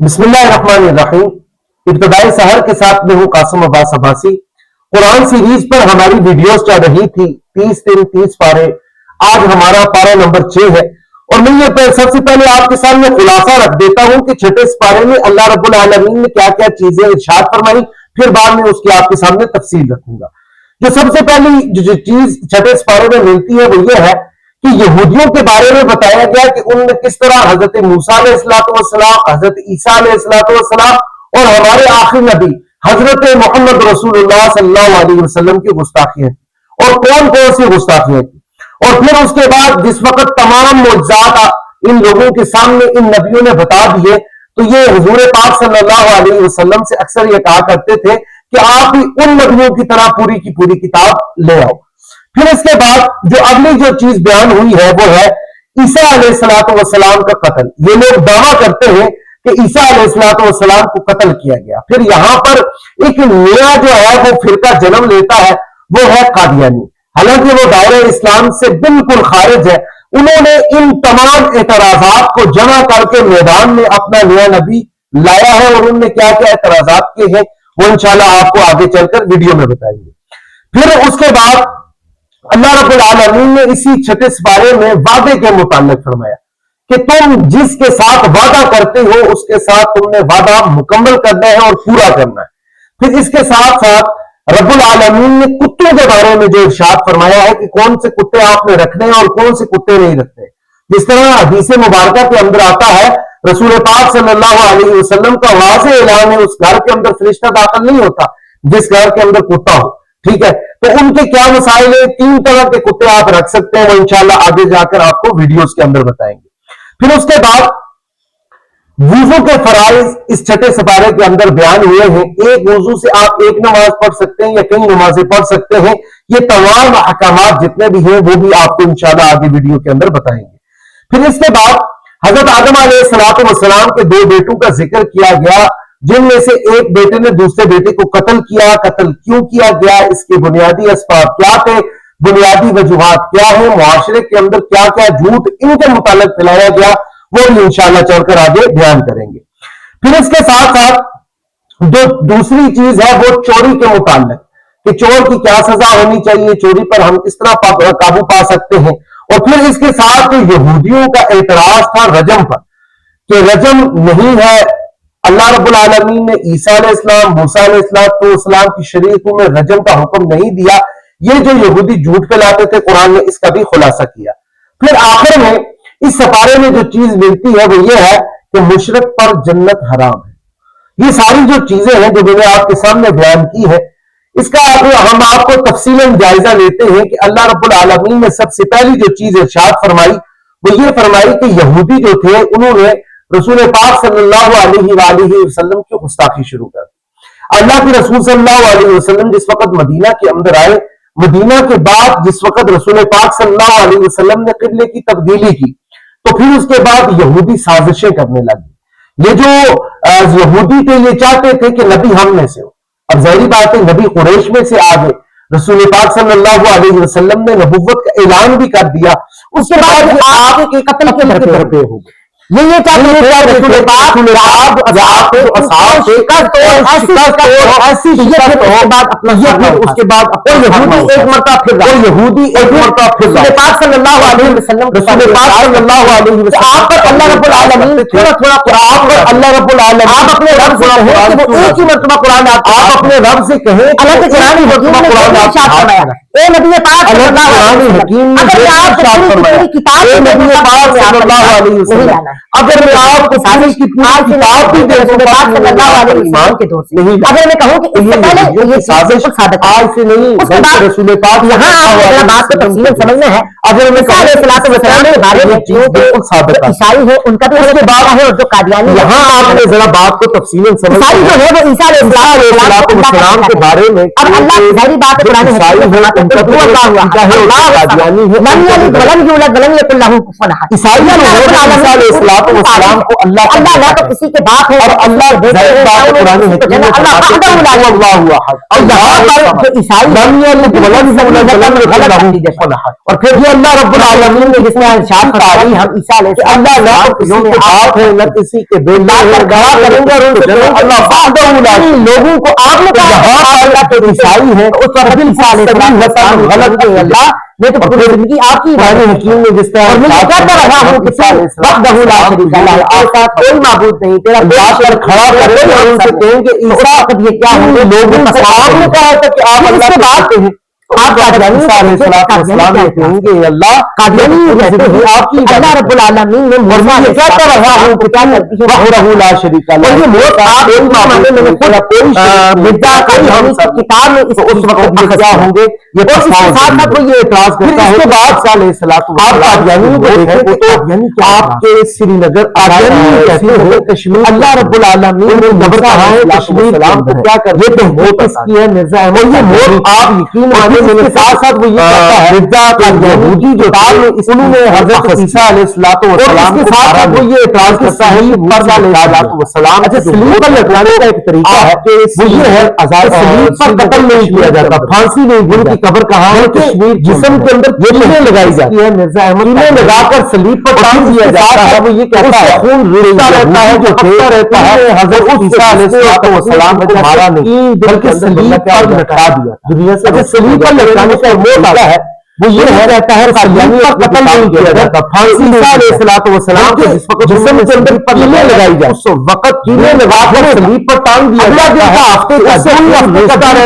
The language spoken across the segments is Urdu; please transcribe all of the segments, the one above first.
بسم اللہ الرحمن الرحیم. ابتدائی سحر کے ساتھ میں ہوں قاسم عباس عباسی. قرآن سیریز پر ہماری ویڈیوز چل رہی تھی 30 دن 30 پارے. آج ہمارا پارا نمبر 6 ہے اور میں یہ سب سے پہلے آپ کے سامنے خلاصہ رکھ دیتا ہوں کہ چھٹے پارے میں اللہ رب العالمین نے کیا کیا چیزیں ارشاد فرمائی، پھر بعد میں اس کی آپ کے سامنے تفصیل رکھوں گا. جو سب سے پہلی جو چیز چھٹے پارے میں ملتی ہے وہ یہ ہے کہ یہودیوں کے بارے میں بتایا گیا کہ ان نے کس طرح حضرت موسیٰ علیہ السلام، حضرت عیسیٰ علیہ السلام اور ہمارے آخری نبی حضرت محمد رسول اللہ صلی اللہ علیہ وسلم کی گستاخیاں کی، اور کون کون سی گستاخیاں کی. اور پھر اس کے بعد جس وقت تمام معجزات ان لوگوں کے سامنے ان نبیوں نے بتا دیے تو یہ حضور پاک صلی اللہ علیہ وسلم سے اکثر یہ کہا کرتے تھے کہ آپ بھی ان نبیوں کی طرح پوری کی پوری کتاب لے آؤ. پھر اس کے بعد جو اگلی جو چیز بیان ہوئی ہے وہ ہے عیسیٰ علیہ السلام کا قتل. یہ لوگ دعویٰ کرتے ہیں کہ عیسیٰ علیہ السلام کو قتل کیا گیا. پھر یہاں پر ایک نیا جو ہے وہ فرقہ جنم لیتا ہے، وہ ہے قادیانی. حالانکہ وہ دائرہ اسلام سے بالکل خارج ہے. انہوں نے ان تمام اعتراضات کو جمع کر کے میدان میں اپنا نیا نبی لایا ہے، اور انہوں نے کیا کیا اعتراضات کیے ہیں وہ انشاءاللہ آپ کو آگے چل کر ویڈیو میں بتائیں گے. پھر اس کے بعد اللہ رب العالمین نے اسی چھٹے سپارے میں وعدے کے متعلق فرمایا کہ تم جس کے ساتھ وعدہ کرتے ہو اس کے ساتھ تم نے وعدہ مکمل کرنا ہے اور پورا کرنا ہے. پھر اس کے ساتھ ساتھ رب العالمین نے کتوں کے بارے میں جو ارشاد فرمایا ہے کہ کون سے کتے آپ نے رکھنے ہیں اور کون سے کتے نہیں رکھنے. جس طرح حدیث مبارکہ کے اندر آتا ہے رسول پاک صلی اللہ علیہ وسلم کا واضح اعلان ہے اس گھر کے اندر فرشتہ داخل نہیں ہوتا جس گھر کے اندر کتا ہو. ٹھیک ہے، تو ان کے کیا مسائل ہیں؟ 3 طرح کے کتے آپ رکھ سکتے ہیں، وہ انشاءاللہ آگے جا کر آپ کو ویڈیوز کے اندر بتائیں گے. پھر اس کے بعد وضو کے فرائض اس چھٹے سپارے کے اندر بیان ہوئے ہیں. ایک وضو سے آپ ایک نماز پڑھ سکتے ہیں یا کئی نمازیں پڑھ سکتے ہیں. یہ تمام احکامات جتنے بھی ہیں وہ بھی آپ کو انشاءاللہ آگے ویڈیو کے اندر بتائیں گے. پھر اس کے بعد حضرت آدم علیہ السلام کے 2 بیٹوں کا ذکر کیا گیا، جن میں سے ایک بیٹے نے دوسرے بیٹے کو قتل کیا. قتل کیوں کیا گیا، اس کے بنیادی اسباب کیا تھے، بنیادی وجوہات کیا ہیں، معاشرے کے اندر کیا کیا جھوٹ ان کے متعلق پھیلایا گیا، وہ بھی انشاءاللہ چل کر آگے بیان کریں گے. پھر اس کے ساتھ ساتھ جو دوسری چیز ہے وہ چوری کے متعلق کہ چور کی کیا سزا ہونی چاہیے، چوری پر ہم کس طرح قابو پا سکتے ہیں. اور پھر اس کے ساتھ یہودیوں کا اعتراض تھا رجم پر کہ رجم نہیں ہے. اللہ رب العالمین نے عیسیٰ علیہ السلام، موسیٰ علیہ السلام کی شریعتوں میں رجم کا حکم نہیں دیا. یہ جو یہودی جھوٹ پھیلاتے تھے قرآن نے اس کا بھی خلاصہ کیا. پھر آخر میں اس سپارے میں جو چیز ملتی ہے وہ یہ ہے کہ مشرک پر جنت حرام ہے. یہ ساری جو چیزیں ہیں جو میں نے آپ کے سامنے بیان کی ہے، اس کا ہم آپ کو تفصیلاً جائزہ لیتے ہیں کہ اللہ رب العالمین نے سب سے پہلی جو چیز ارشاد فرمائی وہ یہ فرمائی کہ یہودی جو تھے انہوں نے رسول پاک صلی اللہ علیہ وآلہ وسلم کی گستاخی شروع کر دی. اللہ کے رسول صلی اللہ علیہ وسلم جس وقت مدینہ کے اندر آئے، مدینہ کے بعد جس وقت رسول پاک صلی اللہ علیہ وسلم نے قبلے کی تبدیلی کی تو پھر اس کے بعد یہودی سازشیں کرنے لگے. یہ جو یہودی تھے یہ چاہتے تھے کہ نبی ہم میں سے ہو. اب ظاہری بات ہے نبی قریش میں سے آگے رسول پاک صلی اللہ علیہ وسلم نے نبوت کا اعلان بھی کر دیا. اس کے بعد آپ کے قتل کے درپے ہو گئے. یہ چاہتے ہیں رسول پاک اس کے بعد ایک مرتبہ پھر یہودی ایک مرتبہ پھر پاک صلی اللہ علیہ وسلم رسول پاک صلی اللہ علیہ وسلم آپ پر اللہ رب العالمین تھوڑا تھوڑا قرآن پر اللہ رب العالمین آپ اپنے رب سے کہیں کہ وہ ایک ہی مرتبہ قرآن آپ اپنے رب سے کہیں اللہ کے قرآن حکیم میں قرآن آپ اے نبی پاک صلی اللہ علیہ وسلم اگر آپ پوری کتاب نبی پاک صلی اللہ علیہ وسلم اگر میں آپ کو سازش کی پوری کتاب بھی دے رسول پاک صلی اللہ علیہ وسلم کے دور سے اگر میں کہوں کہ اس سے پہلے یہ سازش آج سے نہیں بلکہ رسول پاک یہاں آپ بات کو تفصیل سمجھنا ہے. اگر میں کہوں علیہ السلام کے بارے میں بالکل ثابت ہے عیسائی ہے ان کا بھی اس کے بعد ہے اور جو قادیانی یہاں آپ نے ذرا بات کو تفصیل سمجھنا ہے. عیسائی جو ہے وہ عیسیٰ علیہ السلام کے بارے میں اب اللہ ظاہری بات قرآن کا تو قادیانی ہے، عیسائی علیہ السلام کو اللہ کا تو کسی کے باپ ہے اور اللہ قرآن حکیم میں اور یہاں پر عیسائی اور پھر یہ اللہ رب العالمین نے جس میں ارشاد فرمایا ہم عیسیٰ علیہ السلام اللہ نہ کسی کے باپ ہے نہ کسی کے بیٹا ہے، گواہ کریں گے اور ان سے اللہ وحدہ لا لوگوں کو آپ نے کہا اللہ کے عیسائی ہیں اس وقت عیسیٰ علیہ السلام غلط ہے اللہ میں تو پوری زندگی آپ کی قرآن حکیم میں جس طرح میں کہتا رہا ہوں کہ وحدہ لا شریک لہ اور ساتھ کوئی معبود نہیں، تیرا جا کر کھڑا کریں گے اور ان سے کہیں گے عیسیٰ یہ کیا ہوں گے لوگوں کو آپ نے کہا تھا کہ آپ اللہ سے بات کہیں آپ قادیانی السلام کہیں گے اللہ قادیانی کہتے ہیں آپ کی اللہ رب العالمین نے مرضی یہ کہتا رہا ہوں کہ کیا کرتی ہے وحدہ لا شریک لہ اور یہ موت آپ ایک معاملے میں کوئی مرزا کوئی ہم سب کتاب میں اس وقت کیا ہوں گے یہ اس کے ساتھ ساتھ وہ یہ اعتراض کرتا ہے کہ بعد علیہ السلام آپ قادیانی کو دیکھیں تو آپ کے سری نگر قادیانی کہتے ہیں کشمیر اللہ رب العالمین نے نبر کہا ہے کشمیر سلام کو کیا کر یہ تو موت اس کی ہے مرزا احمد یہ موت آپ یقین مانیں میرے ساتھ ساتھ وہ یہ کہتا ہے مرزا کا یہودی جو تھا انہوں نے حضرت عیسیٰ علیہ السلام کے ساتھ وہ یہ اعتراض کرتا ہے کہ مرزا علیہ السلام اچھا سلیب پر لٹکانے کا ایک طریقہ ہے وہ یہ ہے سلیب پر قتل نہیں کیا جاتا پھانسی نہیں ان کی قبر کہاں ہے کشمیر جسم کے اندر چیزیں لگائی جاتی ہے مرزا احمد چیزیں لگا کر سلیب پر ٹانگ دیا جاتا ہے وہ یہ کہتا ہے خون رڑتا رہتا ہے جو پھرتا رہتا ہے حضرت عیسیٰ علیہ السلام کو مارا نہیں بلکہ سلیب پر لٹکا دیا دنیا سے سلیب پر لٹکانے کا موت آتا ہے وہ یہ رہتا ہے قادیانی پر قتل نہیں کیا جاتا پھانسی عیسیٰ علیہ السلام کے جس وقت جسم کے اندر کیلیں لگائی جاتی اس وقت کیلیں لگا کر سلیب پر ٹانگ دیا اگلا دن کا ہفتے کا دن رہتا ہے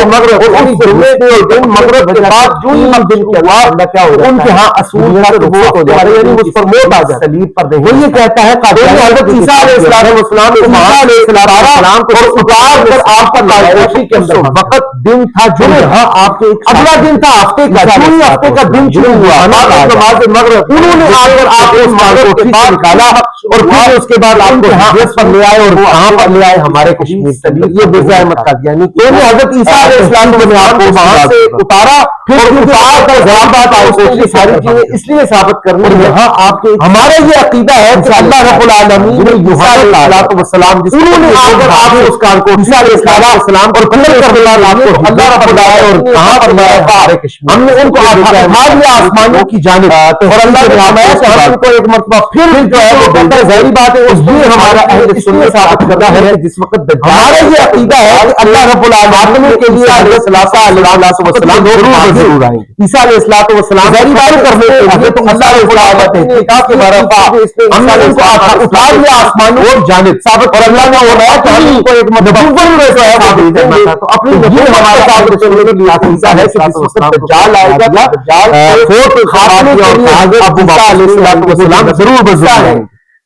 مغرب مغرب کے بعد جو ہی دن کے بعد کیا ہو ان کے ہاں اصول کا رخصت ہو جاتا ہے یعنی اس پر موت آ جاتی سلیب پر وہ یہ کہتا ہے قادیانی حضرت عیسیٰ علیہ السلام کو اتار کر آپ پر لاشی کے اندر وقت دن تھا جو یہاں آپ کے اگلا دن تھا ہفتے کا ہفتے کا دن شروع ہوا نماز مغرب انہوں نے آ کر آپ کو مغرب کے بعد نکالا اور پھر اس کے بعد آپ کو حجت پر لے آئے اور کہاں پر لے آئے ہمارے کشمیر سے یہ مرزا احمد قادیانی یعنی حضرت عیسیٰ علیہ السلام نے آپ کو وہاں سے اتارا پھر اتار کر جہاں بات آئی ساری چیزیں اس لیے ثابت کرنے یہاں آپ کے ہمارا یہ عقیدہ ہے کہ اللہ رب العالمین نے یوحنا علیہ السلام انہوں نے آ کر آپ اس کار کو عیسیٰ علیہ السلام اور قتل کر دیا آپ کو اللہ رب العالمین اور کہاں پر لایا ہم نے ان کو اٹھا لیا آسمانوں کی جانب اور اللہ نے فرمایا کہ ہم ان کو ایک مرتبہ پھر جو ہے وہ بہت ظاہری بات ہے اس لیے ہمارا اہل سنت ثابت کرنا ہے جس وقت ہمارا یہ عقیدہ ہے کہ اللہ رب العالمین کے لیے حضرت السلام ضرور آئیں گے عیسیٰ علیہ السلام ظاہری بات کرنے کے لیے تو اللہ رب العالمین تحقیقات کے بارے میں ہم نے ان کو اٹھا لیا آسمانوں کی جانب ثابت اور اللہ نے فرمایا کہ ہم ان کو ایک نبوت جو ہے وہ دے دیں گے تو اپنی نبوت ہمارے ساتھ چلنے کے لیے عقیدہ ہے کہ جس وقت دجال آئے گا دجال فوت خاتمے کے لیے ابو عیسیٰ علیہ السلام ضرور بزرگ ہیں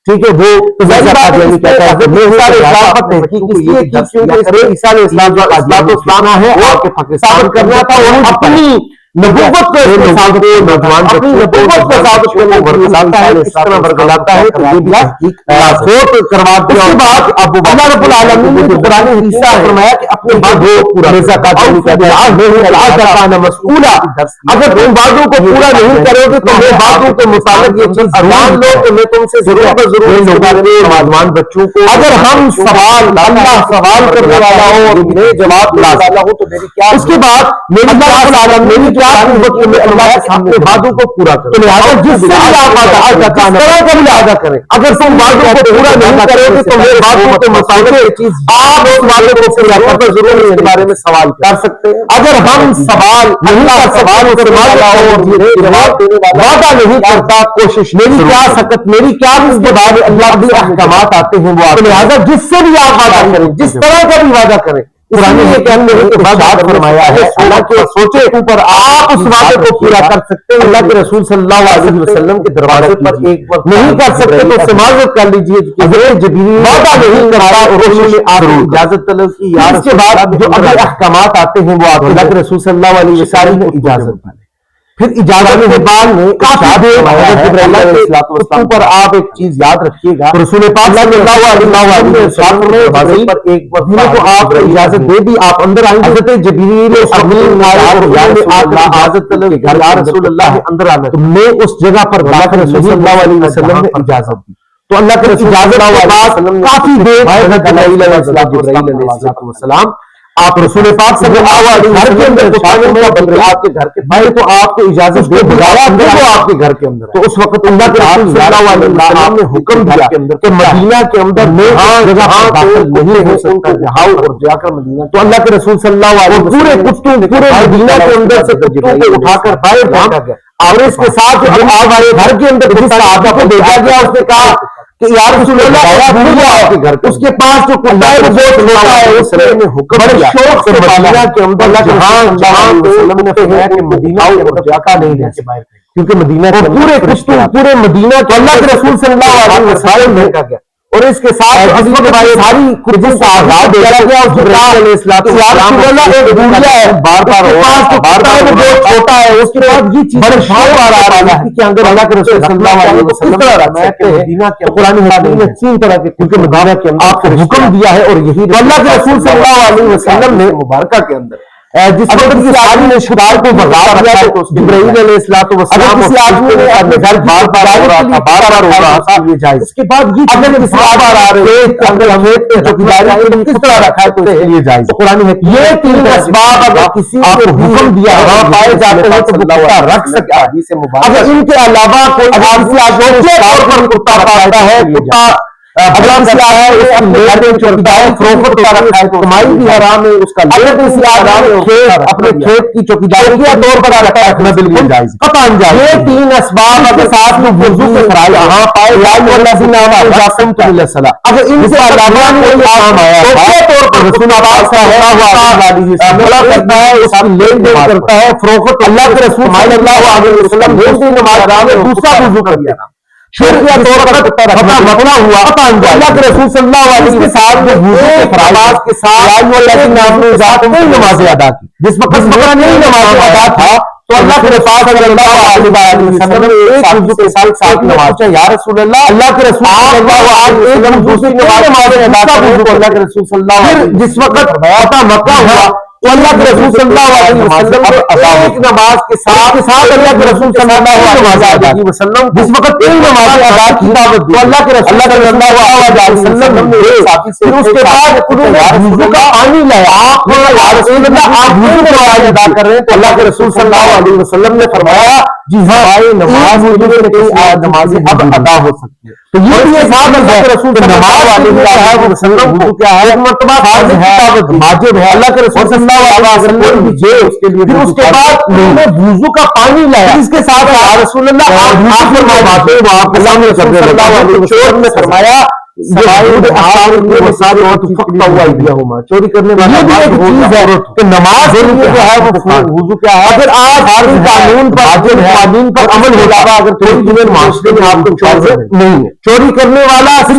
ٹھیک ہے وہ ظاہر بات ہے کہتا ہے کہ میں اسلام پر تحقیق اس لیے کی کیونکہ عیسیٰ علیہ السلام جو اسلام ہے وہ ثابت کرنا تھا اور اپنی نبوت کو نوجوان اپنی نبوت کو ثابت کرنے ورگلاتا ہے اس طرح ورگلاتا ہے کہ یہ بھی تحقیق فوت کروا دیا اس کے بعد ابو اللہ رب العالمین نے قرآن حدیث میں فرمایا کہ اپنے بعد وہ پورا مرزا قادیانی کہتے ہیں مسئولہ اگر تم وعدوں کو پورا نہیں کرو گے تو میں وعدوں کے مطابق یہ چیز مان لو کہ میں تم سے ضرور نوجوان بچوں کو اگر ہم سوال اللہ سوال کرنے والا ہو اور میں جواب دینے والا ہوں تو میری کیا اس کے بعد میری اللہ رب العالمین نے وقت میں اللہ کے سامنے وعدوں کو پورا کرو لہٰذا جس سے بھی آپ وعدہ کا بھی وعدہ کریں اگر تم وعدوں کو پورا نہیں کرو گے تو میرے وعدوں کے مطابق یہ چیز آپ اس وعدے کو پورا کرنا ضرور اس کے بارے میں سوال کر سکتے ہیں اگر ہم سوال اللہ کا سوال کرنے والا ہو اور جواب دینے والا وعدہ نہیں کرتا کوشش میری کیا سکت میری کیا اس کے بعد اللہ بھی احکامات آتے ہیں وہ لہٰذا جس سے بھی آپ وعدہ کریں جس طرح کا بھی وعدہ کریں قرآن یہ کہ ہم نے ایک بات فرمایا ہے اللہ کے سوچے اوپر آپ اس وعدے کو پورا کر سکتے ہیں اللہ کے رسول صلی اللہ علیہ وسلم کے دروازے پر ایک وقت نہیں کر سکتے تو اس سے معذرت کر لیجیے کہ جبریل وعدہ نہیں کرتا اور اس میں آپ اجازت طلب کی اس کے بعد جو اگلے احکامات آتے ہیں وہ آپ اللہ کے رسول صلی اللہ علیہ وسلم کو اجازت ملے پھر اجازت کے بعد میں پر آپ ایک چیز یاد رکھیے گا، رسول پاک صلی اللہ علیہ وسلم پر ایک مدینے کو آپ اجازت دے دی، آپ اندر آئیں گے، حضرت جبریل امین رسول اللہ اندر آنا، تو میں اس جگہ پر رسول صلی اللہ علیہ وسلم نے اجازت دی، تو اللہ کے رسول کافی دیر السلام آپ رسول پاک صلی اللہ علیہ وسلم آپ کے گھر کے بھائی تو آپ کو اجازت دے بلایا آپ کے گھر کے اندر، تو اس وقت اللہ کے رسول صلی اللہ علیہ وسلم نے حکم دیا کہ مدینہ کے اندر جگہ داخل نہیں ہو سکتا، جاؤ اور جا کر مدینہ، تو اللہ کے رسول صلی اللہ علیہ وسلم پورے مدینہ کے اندر سے کتوں کو اٹھا کر باہر بھیجا گیا، اور اس کے ساتھ جو آپ آئے گھر کے اندر جس صحابہ کو بھیجا گیا اس نے کہا کہ یا رسول اللہ آپ کے گھر، اس کے پاس جو کتا ہے وہ بہت چھوٹا ہے، اس نے حکم دیا شوق سے مدینہ کے اندر جہاں نے فرمایا کہ مدینہ کے اندر جاکا نہیں رہ سکتا، کیونکہ مدینہ کے پورے کشتوں پورے مدینہ تو اللہ کے رسول صلی اللہ علیہ وسلم نے کہا گیا، اور اس کے ساتھ ساری کچھ آزاد بھیجا گیا، اس کے بعد ایک بوڑھا ہے بار بار بہت چھوٹا ہے، اس کے بعد یہ چیز بڑے شوق آ رہا ہے کہ اگر اللہ کے رسول صلی اللہ علیہ وسلم قرآن حکیم میں تین طرح کے، کیونکہ مدینہ کے اندر آپ کو حکم دیا ہے، اور یہی اللہ کے رسول صلی اللہ علیہ وسلم نے مبارکہ کے اندر جس وقت کسی آدمی نے شکار کو بھگا دیا تو جبرائیل علیہ الصلوۃ والسلام کسی آدمی نے اپنے گھر بار بار ہو رہا تھا یہ جائز، اس کے بعد یہ اگر کسی بار آ رہے اگر ہمیں چوکیداری کے لیے کس طرح رکھا ہے تو یہ جائز، قرآن ہے یہ تین اسباب اگر کسی کو حکم دیا وہاں پائے جاتے ہیں تو کتا رکھ سکتا ہے، اگر ان کے علاوہ کوئی کسی آدمی پر کتا پالتا ہے، کتا کمائی بھی حرام ہے، اس کا اپنے کھیت کی چوکیداری طور پر رکھا ہے، بالکل جائز، یہ تین اسباب کے ساتھ میں وضو کے فرائض وہاں پائے جاتے ہیں، اگر ان سے علاوہ کوئی کام آیا طور پر رسول اللہ صلی اللہ علیہ وسلم اس کی لین دین کرتا ہے، فروخت اللہ کے رسول صلی اللہ علیہ وسلم دوسرا وضو کر دیا، شرعیہ طور پر مبنا ہوا، اللہ کے رسول صلی اللہ علیہ وسلم کے ساتھ وضو کے فرائض کے ساتھ نمازیں ادا کی، جس وقت نہیں نمازیں ادا تھا تو اللہ کے رسول صلی اللہ علیہ وسلم نے ایک وضو کے ساتھ نماز، یا رسول اللہ اللہ کے رسول صلی اللہ علیہ وسلم دوسری نمازیں ادا کریں تو اللہ کے رسول صلی اللہ علیہ وسلم جس وقت مکہ ہوا تو اللہ کے رسول صلی اللہ علیہ وسلم ایک نماز کے ساتھ اللہ کے رسول صلی اللہ علیہ وسلم جس وقت تین نمازیں ادا کی تو اللہ کے رسول صلی اللہ علیہ وسلم نے پھر اس کے بعد وضو کا پانی لایا، آپ یا رسول اللہ آپ وضو کی نماز ادا کر رہے ہیں تو اللہ کے رسول صلی اللہ علیہ وسلم نے فرمایا جی ہاں نماز نمازیں اب ادا ہو سکتی ہے، تو یہ بھی ایک بات ہے رسول نماز علیہ وسلم وضو کیا ہے، ایک مرتبہ فرض ہے واجب ہے، اللہ کے رسول صلی اللہ علیہ وسلم جو اس کے لیے پھر اس کے بعد انہوں نے وضو کا پانی لایا، اس کے ساتھ یا رسول اللہ آپ وہاں پر سامنے صلی اللہ علیہ وسلم نے فرمایا چوری کرنے والا یہ بھی ایک چیز ہے کہ نماز جو ہے وہ وضو کیا ہے، اگر آپ قانون پر عمل ہوتا ہے، اگر تھوڑی دنوں معاشرے میں آپ کو نہیں ہے، چوری کرنے والا آخری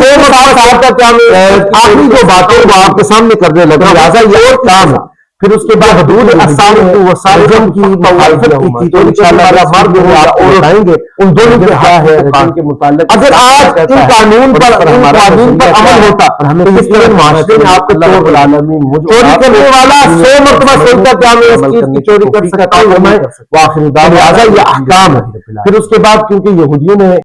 جو باتیں وہ آپ کے سامنے کرنے لگا، لہٰذا یہ اور کام ہے، پھر اس کے بعد حدود السالم کی مخالفت کی تھی تو انشاءاللہ مرد ہو یا عورت آئیں گے ان دونوں کے کیا ہے کے متعلق، اگر آج ان قانون پر عمل ہوتا ہمیں اس طرح معاشرے میں آپ کو چوری کرنے والا 100 مرتبہ سوچتا کیا میں اس چیز کی چوری کر سکتا ہوں، لہٰذا یہ احکام ہے، پھر اس کے بعد کیونکہ یہودیوں نے